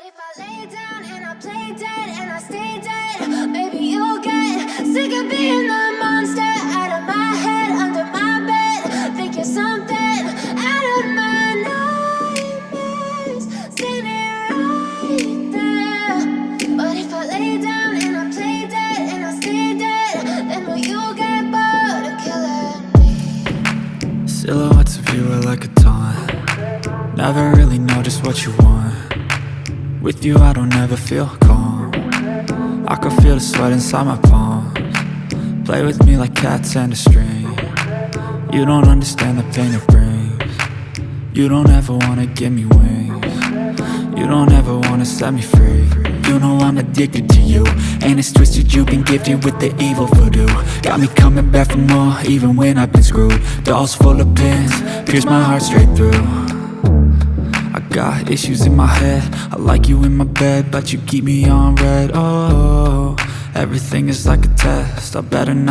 But if I lay down and I play dead and I stay dead, maybe you'll get sick of being the monster out of my head, under my bed. Think you're something out of my nightmares, standing right there. But if I lay down and I play dead and I stay dead, then will you get bored of killing me? Silhouettes of you are like a taunt. Never really know just what you want. With you I don't ever feel calm. I can feel the sweat inside my palms. Play with me like cats and a string. You don't understand the pain it brings. You don't ever wanna give me wings. You don't ever wanna set me free. You know I'm addicted to you, and it's twisted, you've been gifted with the evil voodoo. Got me coming back for more, even when I've been screwed. Dolls full of pins, pierce my heart straight through. I got issues in my head, I like you in my bed, but you keep me on red. Oh, everything is like a test, I better not